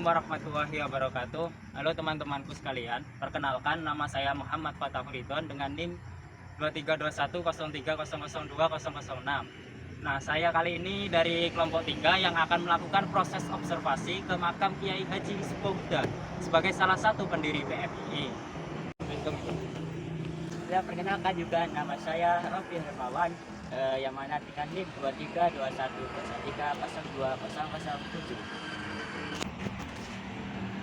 Assalamualaikum warahmatullahi wabarakatuh. Halo teman-temanku sekalian, perkenalkan nama saya Muhammad Fatahul Ridwan dengan NIM 232103002006. Nah, saya kali ini dari kelompok 3 yang akan melakukan proses observasi ke makam Kiai Haji Hizbullah sebagai salah satu pendiri PMII. Ya, perkenalkan juga nama saya Rofi Hermawan, yang mana dengan NIM 232103020007.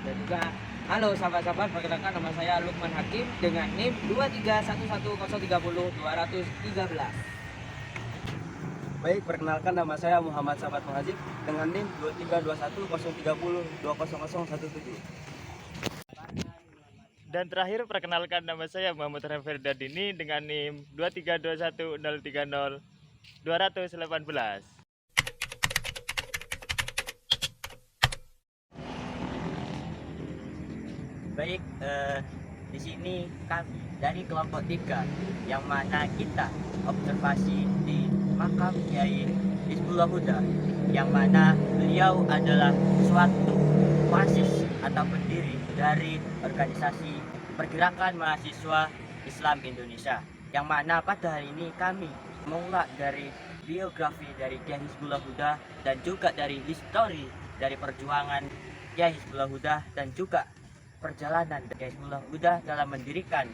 Dan juga halo sahabat-sahabat, perkenalkan nama saya Lukman Hakim dengan NIM 2311030213. Baik, perkenalkan nama saya Muhammad Sabat Muhajib dengan NIM 232103020017. Dan terakhir perkenalkan nama saya Muhammad Rafer Dadini dengan NIM 2321030-218. Baik, di sini kami dari kelompok 3 yang mana kita observasi di makam Kiai Hizbullah Huda, yang mana beliau adalah suatu muassis atau pendiri dari organisasi Pergerakan Mahasiswa Islam Indonesia, yang mana pada hari ini kami mengulas dari biografi dari Kiai Hizbullah Huda dan juga dari histori dari perjuangan Kiai Hizbullah Huda dan juga perjalanan Kiai Hizbullah Huda dalam mendirikan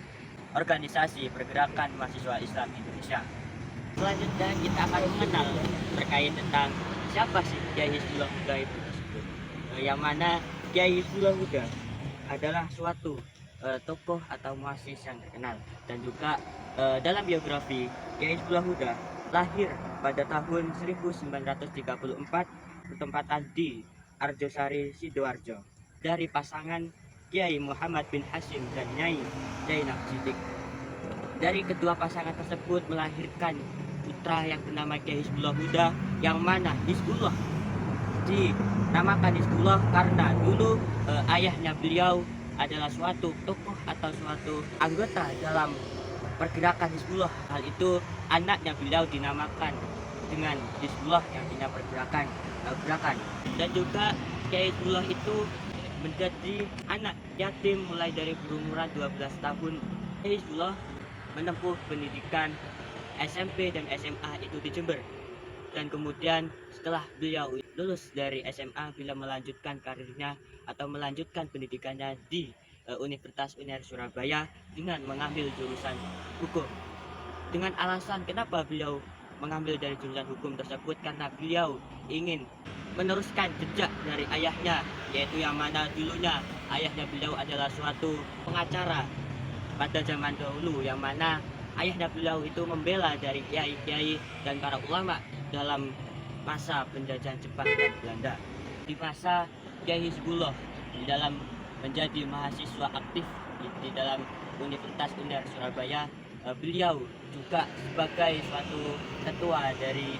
organisasi Pergerakan Mahasiswa Islam Indonesia. Selanjutnya kita akan mengenal terkait tentang siapa sih Kiai Hizbullah Huda itu tersebut, yang mana Kiai Hizbullah Huda adalah suatu tokoh atau muassis yang terkenal, dan juga dalam biografi Kiai Hizbullah Huda lahir pada tahun 1934 bertempatan di Arjosari, Sidoarjo, dari pasangan Kiai Muhammad bin Hashim dan Nyai Zainab Siddiq. Dari kedua pasangan tersebut melahirkan putra yang bernama Kiai Hizbullah Huda, yang mana Hizbullah dinamakan Hizbullah karena dulu ayahnya beliau adalah suatu tokoh atau suatu anggota dalam pergerakan Hizbullah. Hal itu anaknya beliau dinamakan dengan Hizbullah yang artinya pergerakan. Dan juga Kiai Hizbullah itu menjadi anak yatim mulai dari berumuran 12 tahun. Kiai Hizbullah menempuh pendidikan SMP dan SMA itu di Jember. Dan kemudian setelah beliau lulus dari SMA, beliau melanjutkan karirnya atau melanjutkan pendidikannya di Universitas UNER Surabaya dengan mengambil jurusan hukum. Dengan alasan kenapa beliau mengambil dari jurusan hukum tersebut, karena beliau ingin meneruskan jejak dari ayahnya, yaitu yang mana dulunya ayahnya beliau adalah suatu pengacara pada zaman dahulu, yang mana ayahnya beliau itu membela dari kiai-kiai dan para ulama dalam masa penjajahan Jepang dan Belanda. Di masa Kiai Hizbullah di dalam menjadi mahasiswa aktif di dalam Universitas UNER Surabaya, beliau juga sebagai suatu ketua dari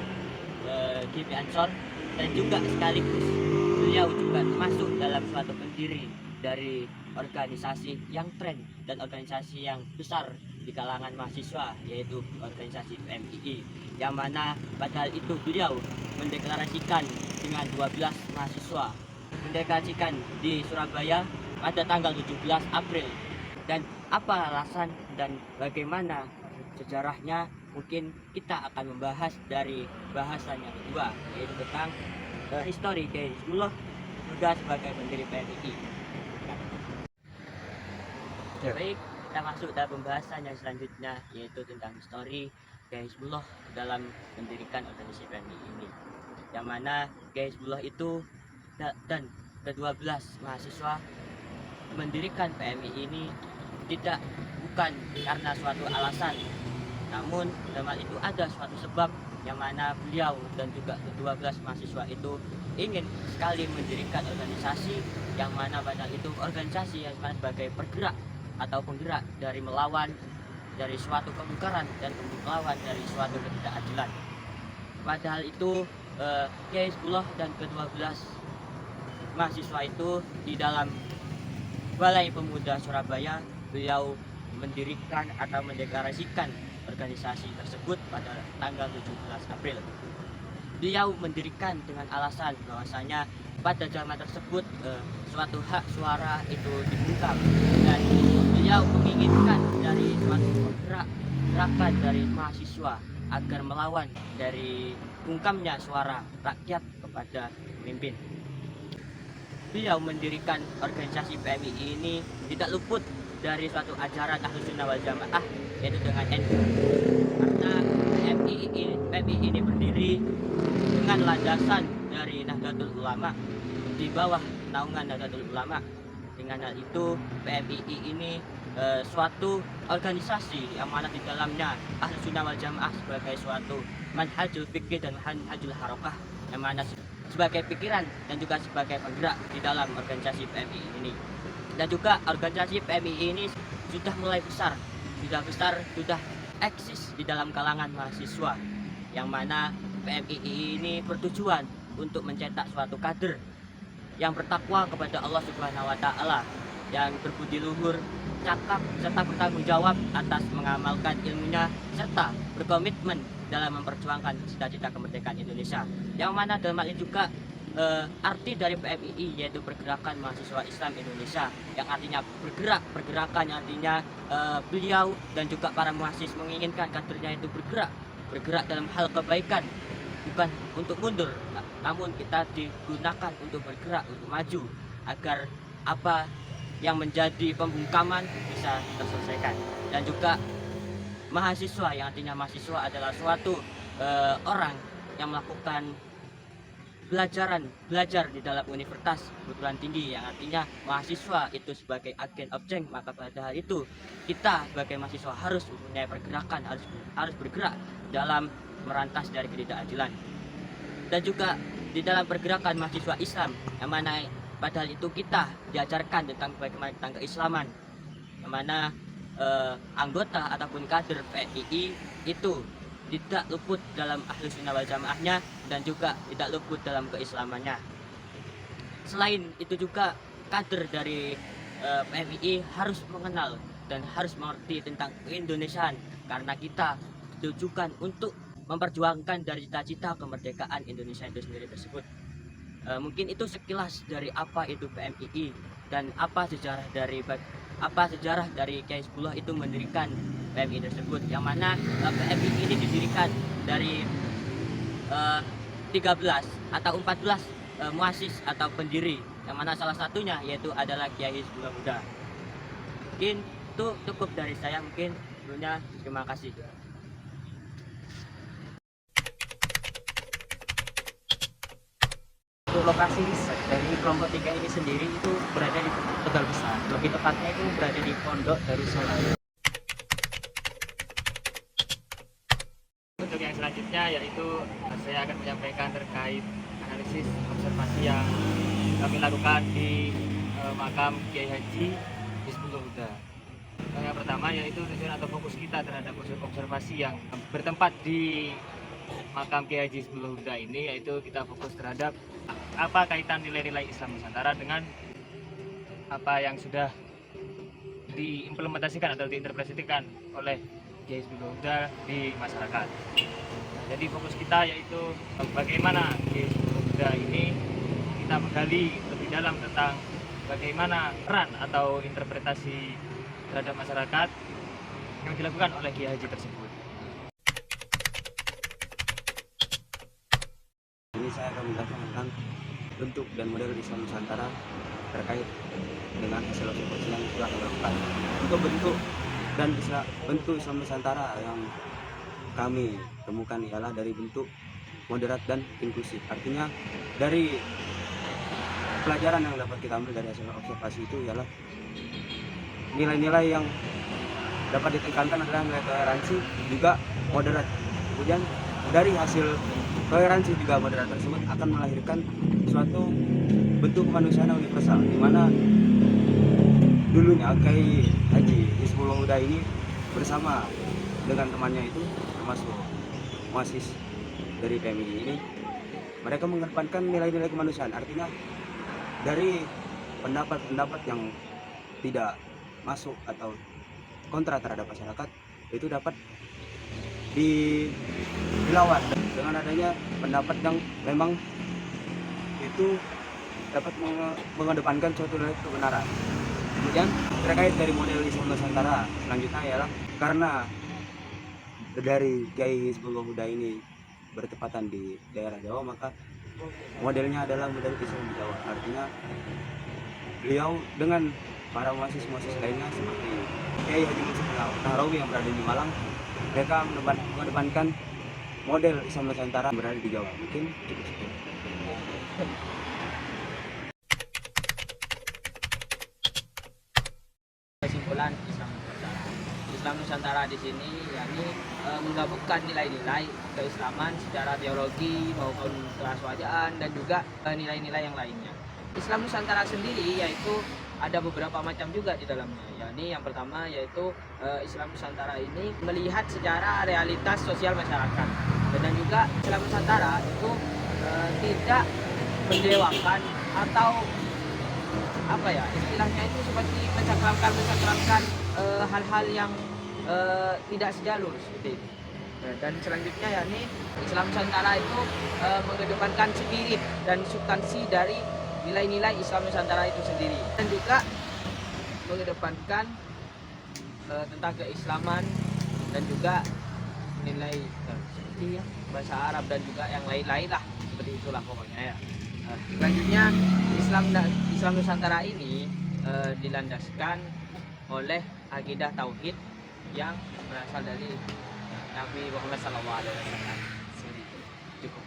GP Ansor, dan juga sekaligus beliau juga termasuk dalam suatu pendiri dari organisasi yang tren dan organisasi yang besar di kalangan mahasiswa, yaitu organisasi PMII, yang mana padahal itu beliau mendeklarasikan dengan 12 mahasiswa, mendeklarasikan di Surabaya pada tanggal 17 April. Dan apa alasan dan bagaimana sejarahnya, mungkin kita akan membahas dari bahasan yang kedua, yaitu tentang histori Kiai Hizbullah Huda sebagai pendiri PMII. Baik, kita masuk dalam pembahasan yang selanjutnya, yaitu tentang histori Kiai Hizbullah dalam mendirikan organisasi PMII ini, yang mana Kiai Hizbullah itu dan ke-12 mahasiswa mendirikan PMII ini bukan karena suatu alasan, namun dalam hal itu ada suatu sebab, yang mana beliau dan juga ke-12 mahasiswa itu ingin sekali mendirikan organisasi, yang mana padahal itu organisasi yang sebagai pergerak atau penggerak dari melawan dari suatu kemungkaran dan melawan dari suatu ketidakadilan. Padahal itu Kiai Hizbullah dan ke-12 mahasiswa itu di dalam Balai Pemuda Surabaya, beliau mendirikan atau mendeklarasikan organisasi tersebut pada tanggal 17 April. Beliau mendirikan dengan alasan bahwasanya pada zaman tersebut suatu hak suara itu dibungkam, dan beliau menginginkan dari suatu gerakan dari mahasiswa agar melawan dari bungkamnya suara rakyat kepada pemimpin. Beliau mendirikan organisasi PMII ini tidak luput dari suatu ajaran Ahlus Sunnah wal Jamaah, yaitu dengan NU. Karena PMII ini berdiri dengan landasan dari Nahdlatul Ulama, di bawah naungan Nahdlatul Ulama. Dengan hal itu PMII ini suatu organisasi yang mana di dalamnya Ahlus Sunnah wal Jamaah sebagai suatu manhajul fikih dan manhajul harakah, yang mana sebagai pikiran dan juga sebagai penggerak di dalam organisasi PMII ini. Dan juga organisasi PMII ini sudah mulai besar, sudah eksis di dalam kalangan mahasiswa, yang mana PMII ini bertujuan untuk mencetak suatu kader yang bertakwa kepada Allah Subhanahu wa taala, yang berbudi luhur, cakap serta bertanggung jawab atas mengamalkan ilmunya, serta berkomitmen dalam memperjuangkan cita-cita kemerdekaan Indonesia. Yang mana dalam hal ini juga arti dari PMII yaitu Pergerakan Mahasiswa Islam Indonesia, yang artinya pergerakan yang artinya beliau dan juga para mahasiswa menginginkan kadernya itu bergerak dalam hal kebaikan, bukan untuk mundur, namun kita digunakan untuk bergerak, untuk maju, agar apa yang menjadi pembungkaman bisa terselesaikan. Dan juga mahasiswa, yang artinya mahasiswa adalah suatu orang yang melakukan belajar di dalam universitas perguruan tinggi, yang artinya mahasiswa itu sebagai agen objek. Maka pada hal itu kita sebagai mahasiswa harus mempunyai pergerakan, harus bergerak dalam merantas dari ketidakadilan. Dan juga di dalam pergerakan mahasiswa Islam, yang mana pada hal itu kita diajarkan tentang bagaimana tentang keislaman, yang mana anggota ataupun kader PMII itu tidak luput dalam Ahlus Sunnah wal Jamaahnya dan juga tidak luput dalam keislamannya. Selain itu juga kader dari PMII harus mengenal dan harus mengerti tentang keindonesiaan, karena kita ditujukan untuk memperjuangkan dari cita-cita kemerdekaan Indonesia itu sendiri tersebut. Mungkin itu sekilas dari apa itu PMII dan apa sejarah dari Kyai Hizbullah itu mendirikan PMII tersebut, yang mana PMII ini didirikan dari 13 atau 14 muasis atau pendiri, yang mana salah satunya yaitu adalah Kyai Hizbullah Huda. Mungkin itu cukup dari saya, mungkin sebelumnya terima kasih. Untuk lokasi dari kelompok 3 ini sendiri itu berada di Tegal Besar, lebih tepatnya itu berada di Pondok Darussalam. Untuk yang selanjutnya yaitu saya akan menyampaikan terkait analisis observasi yang kami lakukan di makam Kiai Haji Hizbullah Huda. Yang pertama yaitu tujuan atau fokus kita terhadap observasi yang bertempat di makam Kiai Haji Hizbullah Huda ini, yaitu kita fokus terhadap apa kaitan nilai-nilai Islam Nusantara dengan apa yang sudah diimplementasikan atau diinterpretasikan oleh Kiai Hizbullah Huda di masyarakat. Jadi fokus kita yaitu bagaimana Kiai Hizbullah Huda ini kita menggali lebih dalam tentang bagaimana peran atau interpretasi terhadap masyarakat yang dilakukan oleh Kiai Haji tersebut. Ini saya akan menjelaskan tentang bentuk dan model Islam Nusantara terkait dengan hasil observasi yang telah dilakukan. Untuk bentuk dan bentuk Islam Nusantara yang kami temukan ialah dari bentuk moderat dan inklusif. Artinya dari pelajaran yang dapat kita ambil dari hasil observasi itu ialah nilai-nilai yang dapat ditekankan adalah nilai toleransi juga moderat. Kemudian dari hasil toleransi juga moderat tersebut akan melahirkan suatu bentuk kemanusiaan yang universal, di mana dulunya Kyai Haji Hizbullah Huda ini bersama dengan temannya itu termasuk muasis dari PMII ini, mereka mengedepankan nilai-nilai kemanusiaan. Artinya dari pendapat-pendapat yang tidak masuk atau kontra terhadap masyarakat itu dapat dilawan dengan adanya pendapat yang memang itu dapat mengedepankan suatu kebenaran. Kemudian terkait dari model Islam Nusantara selanjutnya ialah karena dari Kiai Hizbullah Huda ini bertepatan di daerah Jawa, maka modelnya adalah model Islam di Jawa. Artinya beliau dengan para muassis-muassis lainnya seperti Kiai Haji Muhammad Nahrawi yang berada di Malang, mereka mengedepankan model Islam Nusantara yang berada di Jawa. Mungkin cukup sekian. Kesimpulan Islam Nusantara di sini yakni menggabungkan nilai-nilai keislaman secara teologi maupun keaswajaan dan juga nilai-nilai yang lainnya. Islam Nusantara sendiri yaitu ada beberapa macam juga di dalamnya. Yakni yang pertama yaitu Islam Nusantara ini melihat secara realitas sosial masyarakat. Dan juga Islam Nusantara itu tidak mendewakan atau apa ya istilahnya itu seperti mencakramkan hal-hal yang tidak sejalur seperti itu. Dan selanjutnya yakni Islam Nusantara itu mengedepankan spirit dan substansi dari nilai-nilai Islam Nusantara itu sendiri, dan juga mengedepankan tentang keislaman dan juga nilai seperti ya, bahasa Arab dan juga yang lain-lain lah, seperti itulah pokoknya ya. Selanjutnya Islam Nusantara ini dilandaskan oleh akidah tauhid yang berasal dari Nabi Muhammad SAW. Cukup.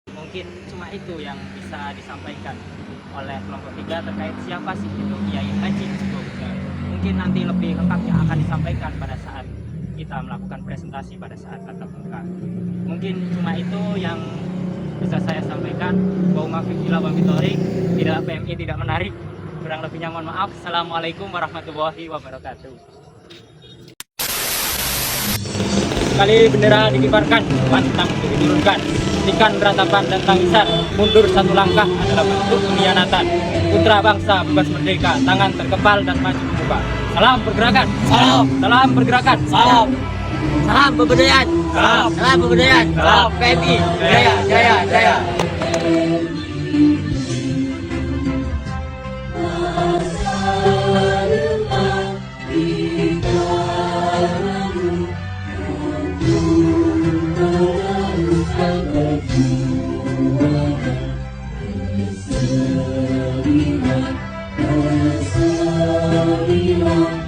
Mungkin cuma itu yang bisa disampaikan oleh kelompok 3 terkait siapa sih itu Kiai Haji Hizbullah. Mungkin nanti lebih lengkapnya akan disampaikan pada saat kita melakukan presentasi pada saat tatap muka. Mungkin cuma itu yang bisa saya sampaikan. Wa ma fi illa bitori, tidak PMI tidak menarik. Kurang lebihnya mohon maaf. Assalamualaikum warahmatullahi wabarakatuh. Sekali bendera dikibarkan, pantang diturunkan. Hentikan ratapan dan tangisan, mundur satu langkah adalah bentuk pengkhianatan. Putra bangsa bebas merdeka, tangan terkepal dan maju membuka. Salam pergerakan. Salam. Salam pergerakan. Salam. Salam kebudayaan. Salam. Salam kebudayaan. Salam. PMI. Jaya, jaya, jaya. Sarina, Sarina.